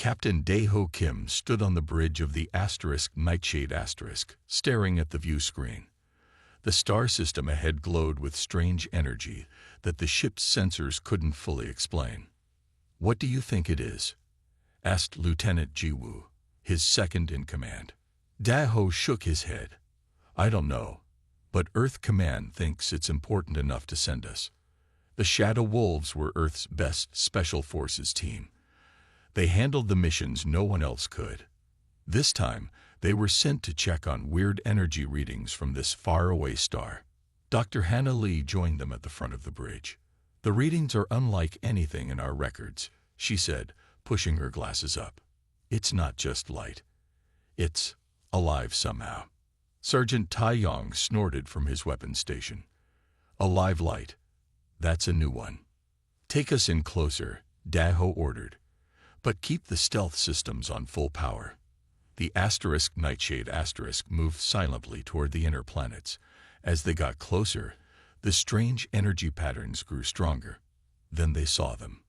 Captain Daeho Kim stood on the bridge of the Nightshade staring at the view screen. The star system ahead glowed with strange energy that the ship's sensors couldn't fully explain. "What do you think it is?" asked Lieutenant Jiwoo, his second in command. Daeho shook his head. "I don't know, but Earth Command thinks it's important enough to send us." The Shadow Wolves were Earth's best special forces team. They handled the missions no one else could. This time, they were sent to check on weird energy readings from this faraway star. Dr. Hannah Lee joined them at the front of the bridge. "The readings are unlike anything in our records," she said, pushing her glasses up. "It's not just light. It's alive somehow." Sergeant Taeyong snorted from his weapons station. "A live light. That's a new one." "Take us in closer," Daeho ordered. "But keep the stealth systems on full power." The Nightshade moved silently toward the inner planets. As they got closer, the strange energy patterns grew stronger. Then they saw them.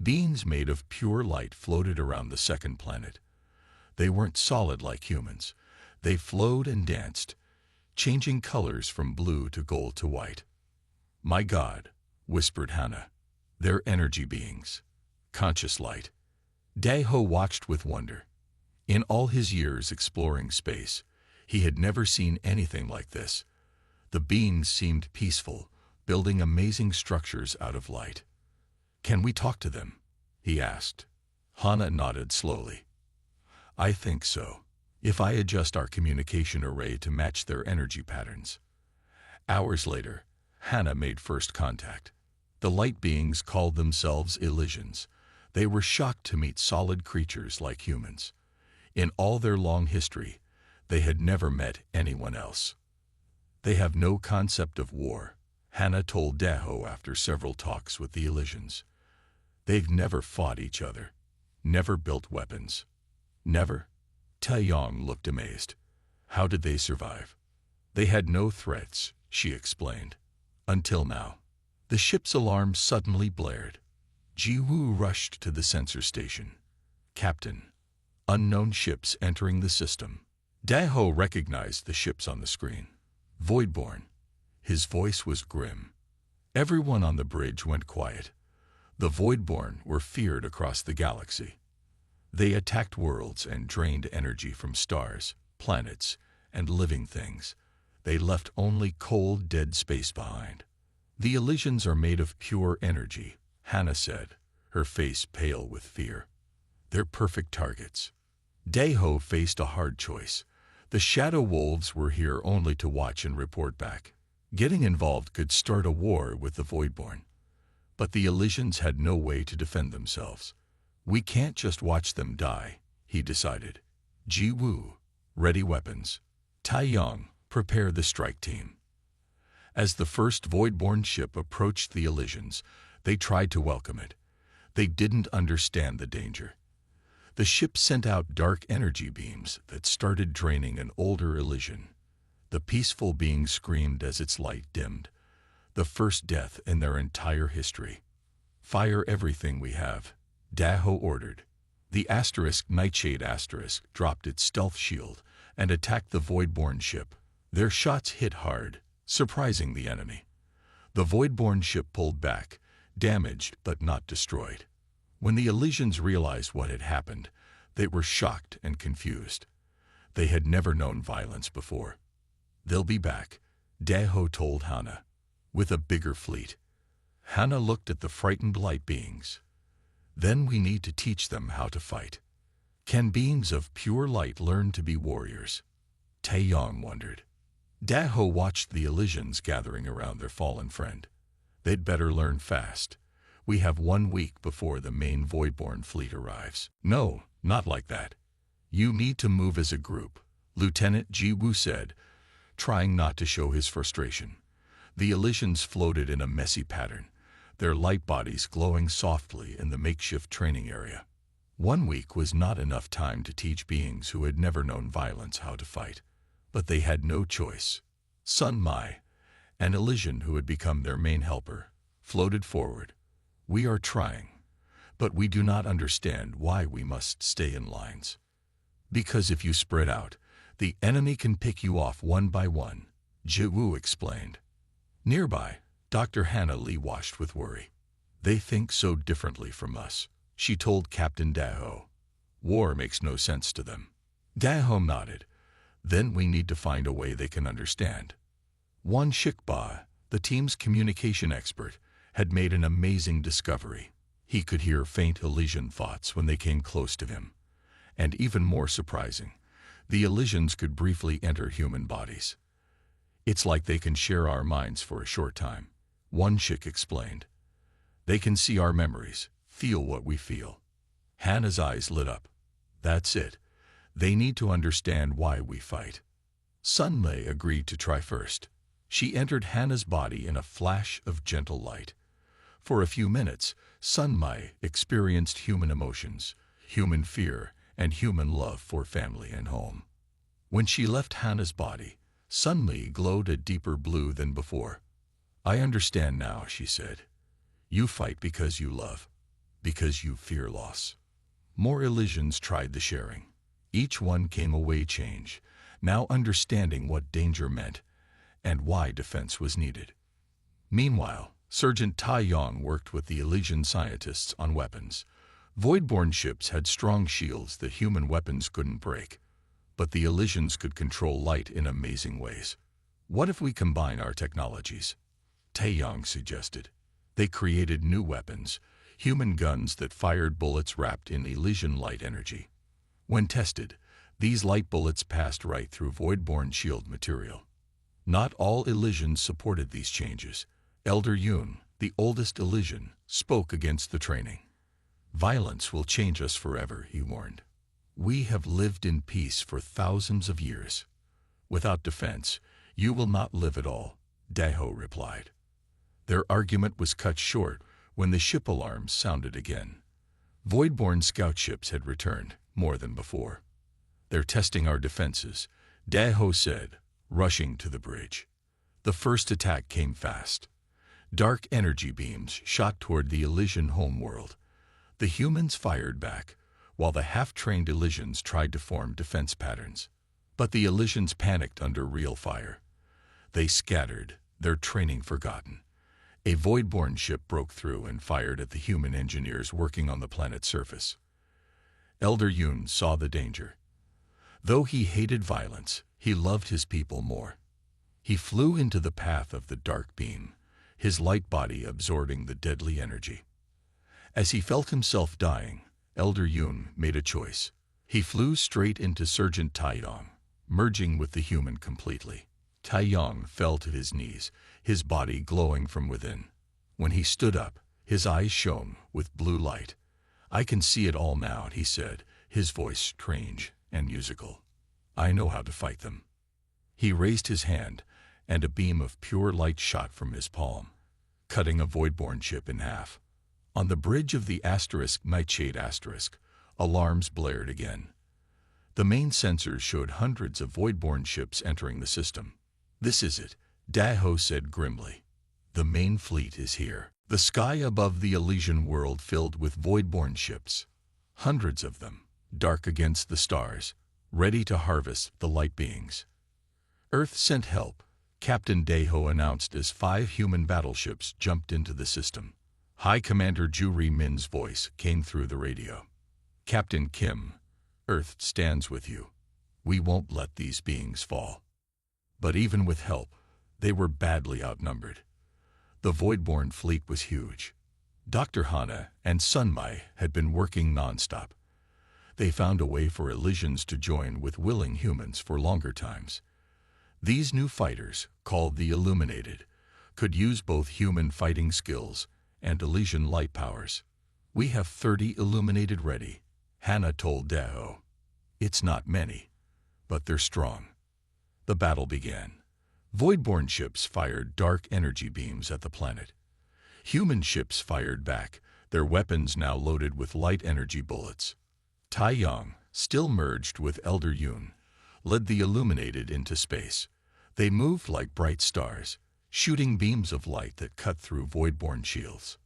Beings made of pure light floated around the second planet. They weren't solid like humans. They flowed and danced, changing colors from blue to gold to white. "My God," whispered Hannah. "They're energy beings. Conscious light." Daeho watched with wonder. In all his years exploring space, he had never seen anything like this. The beings seemed peaceful, building amazing structures out of light. "Can we talk to them?" he asked. Hannah nodded slowly. "I think so, if I adjust our communication array to match their energy patterns." Hours later, Hannah made first contact. The light beings called themselves Elysians. They were shocked to meet solid creatures like humans. In all their long history, they had never met anyone else. "They have no concept of war," Hannah told Daeho after several talks with the Elysians. "They've never fought each other, never built weapons. Never?" Taeyong looked amazed. "How did they survive?" "They had no threats," she explained. "Until now." The ship's alarm suddenly blared. Jiwoo rushed to the sensor station. "Captain, unknown ships entering the system." Daeho recognized the ships on the screen. "Voidborn." His voice was grim. Everyone on the bridge went quiet. The Voidborn were feared across the galaxy. They attacked worlds and drained energy from stars, planets, and living things. They left only cold, dead space behind. "The Elysians are made of pure energy," Hannah said, her face pale with fear. "They're perfect targets." Daeho faced a hard choice. The Shadow Wolves were here only to watch and report back. Getting involved could start a war with the Voidborn. But the Elysians had no way to defend themselves. "We can't just watch them die," he decided. "Jiwoo, ready weapons. Taeyong, prepare the strike team." As the first Voidborn ship approached the Elysians, they tried to welcome it. They didn't understand the danger. The ship sent out dark energy beams that started draining an older Elysian. The peaceful being screamed as its light dimmed. The first death in their entire history. "Fire everything we have," Daeho ordered. The Nightshade dropped its stealth shield and attacked the Voidborn ship. Their shots hit hard, surprising the enemy. The Voidborn ship pulled back, damaged but not destroyed. When the Elysians realized what had happened, they were shocked and confused. They had never known violence before. "They'll be back," Daeho told Hannah, "with a bigger fleet." Hannah looked at the frightened light beings. "Then we need to teach them how to fight." "Can beings of pure light learn to be warriors?" Taeyong wondered. Daeho watched the Elysians gathering around their fallen friend. "They'd better learn fast. We have 1 week before the main Voidborn fleet arrives." "No, not like that. You need to move as a group," Lieutenant Jiwoo said, trying not to show his frustration. The Elysians floated in a messy pattern, their light bodies glowing softly in the makeshift training area. 1 week was not enough time to teach beings who had never known violence how to fight. But they had no choice. Sun Mai, an Elysian who had become their main helper, floated forward. "We are trying, But we do not understand why we must stay in lines. Because if you spread out, the enemy can pick you off one by one, Jiwoo explained. Nearby, Dr. Hannah Lee watched with worry. They think so differently from us, she told Captain Daho. War makes no sense to them. Daho nodded. Then we need to find a way they can understand. Won Shikba, the team's communication expert, had made an amazing discovery. He could hear faint Elysian thoughts when they came close to him. And even more surprising, the Elysians could briefly enter human bodies. It's like they can share our minds for a short time, Won Shik explained. They can see our memories, feel what we feel. Hannah's eyes lit up. That's it. They need to understand why we fight. Sun Mei agreed to try first. She entered Hannah's body in a flash of gentle light. For a few minutes, Sun Mei experienced human emotions, human fear, and human love for family and home. When she left Hannah's body, Sun Mei glowed a deeper blue than before. I understand now, she said. You fight because you love, because you fear loss. More Elysians tried the sharing. Each one came away changed, now understanding what danger meant and why defense was needed. Meanwhile, Sergeant Tai Yong worked with the Elysian scientists on weapons. Voidborne ships had strong shields that human weapons couldn't break, but the Elysians could control light in amazing ways. What if we combine our technologies? Tai Yong suggested. They created new weapons, human guns that fired bullets wrapped in Elysian light energy. When tested, these light bullets passed right through Voidborne shield material. Not all Elysians supported these changes. Elder Yoon, the oldest Elysian, spoke against the training. Violence will change us forever, he warned. We have lived in peace for thousands of years. Without defense, you will not live at all, Daho replied. Their argument was cut short when the ship alarms sounded again. Voidborne scout ships had returned, more than before. They're testing our defenses, Daho said, rushing to the bridge. The first attack came fast. Dark energy beams shot toward the Elysian homeworld. The humans fired back, while the half-trained Elysians tried to form defense patterns. But the Elysians panicked under real fire. They scattered, their training forgotten. A Voidborne ship broke through and fired at the human engineers working on the planet's surface. Elder Yoon saw the danger. Though he hated violence, he loved his people more. He flew into the path of the dark beam, his light body absorbing the deadly energy. As he felt himself dying, Elder Yoon made a choice. He flew straight into Sergeant Tai Yong, merging with the human completely. Tai Yong fell to his knees, his body glowing from within. When he stood up, his eyes shone with blue light. I can see it all now, he said, his voice strange and musical. I know how to fight them. He raised his hand, and a beam of pure light shot from his palm, cutting a Voidborne ship in half. On the bridge of the Nightshade asterisk, alarms blared again. The main sensors showed hundreds of Voidborne ships entering the system. This is it, Daho said grimly. The main fleet is here. The sky above the Elysian world filled with Voidborne ships. Hundreds of them, dark against the stars, ready to harvest the light beings. Earth sent help, Captain Daho announced as 5 human battleships jumped into the system. High Commander Juri Min's voice came through the radio. Captain Kim, Earth stands with you. We won't let these beings fall. But even with help, they were badly outnumbered. The Voidborne fleet was huge. Dr. Hana and Sun Mai had been working non-stop. They found a way for Elysians to join with willing humans for longer times. These new fighters, called the Illuminated, could use both human fighting skills and Elysian light powers. We have 30 Illuminated ready, Hana told Daho. It's not many, but they're strong. The battle began. Voidborne ships fired dark energy beams at the planet. Human ships fired back, their weapons now loaded with light energy bullets. Tai Yong, still merged with Elder Yoon, led the Illuminated into space. They moved like bright stars, shooting beams of light that cut through Voidborne shields.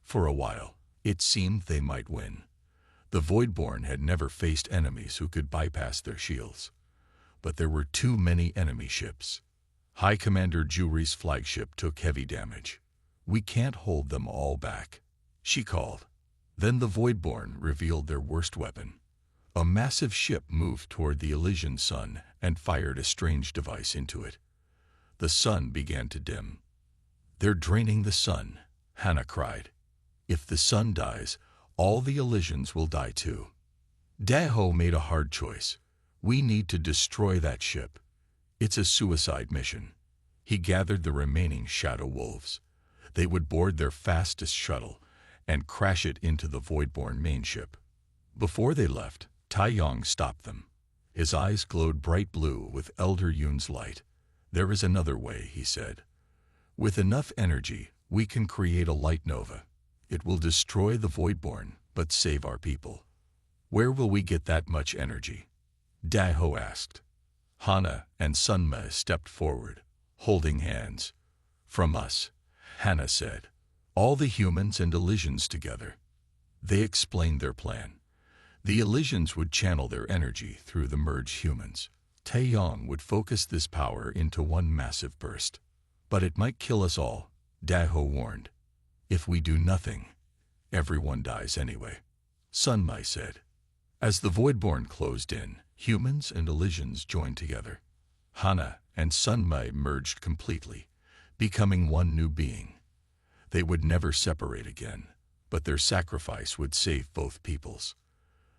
For a while, It seemed they might win. The Voidborn had never faced enemies who could bypass their shields. But there were too many enemy ships. High Commander Jury's flagship took heavy damage. "We can't hold them all back," she called. Then the Voidborn revealed their worst weapon. A massive ship moved toward the Elysian sun and fired a strange device into it. The sun began to dim. "They're draining the sun," Hannah cried. "If the sun dies, all the Elysians will die too." Daho made a hard choice. "We need to destroy that ship. It's a suicide mission." He gathered the remaining Shadow Wolves. They would board their fastest shuttle and crash it into the Voidborn main ship. Before they left, Tai Yong stopped them. His eyes glowed bright blue with Elder Yun's light. "There is another way," he said. "With enough energy, we can create a light nova. It will destroy the Voidborn, but save our people." "Where will we get that much energy?" Daho asked. Hannah and Sunma stepped forward, holding hands. "From us," Hannah said. "All the humans and Elysians together." They explained their plan. The Elysians would channel their energy through the merged humans. Taeyong would focus this power into one massive burst. "But it might kill us all," Daho warned. "If we do nothing, everyone dies anyway," Sunmai said. As the Voidborn closed in, humans and Elysians joined together. Hana and Sunmai merged completely, becoming one new being. They would never separate again, but their sacrifice would save both peoples.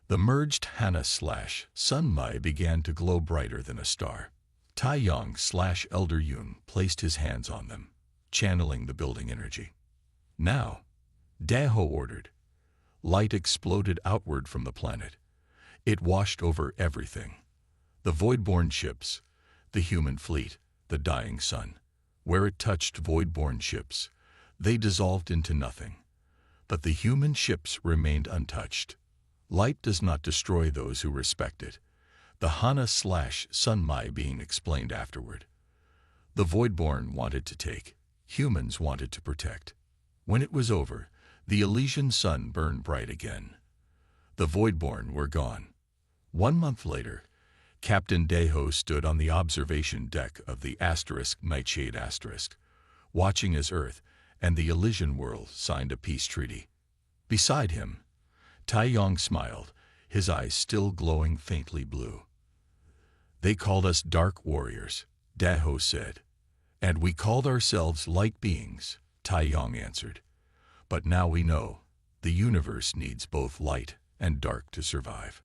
The merged Hana/Sunmai began to glow brighter than a star. Taeyong/Elder Yun placed his hands on them, channeling the building energy. "Now," Daho ordered. Light exploded outward from the planet. It washed over everything. The Voidborn ships, the human fleet, the dying sun. Where it touched Voidborn ships, they dissolved into nothing. But the human ships remained untouched. Light does not destroy those who respect it. The Hana/Sunmai being explained afterward. The Voidborn wanted to take, humans wanted to protect. When it was over, the Elysian sun burned bright again. The Voidborn were gone. 1 month later, Captain Daho stood on the observation deck of the Nightshade Asterisk, watching as Earth and the Elysian world signed a peace treaty. Beside him, Taeyong smiled, his eyes still glowing faintly blue. "They called us Dark Warriors," Daho said. "And we called ourselves Light Beings," Taeyong answered. "But now we know, the universe needs both light and dark to survive."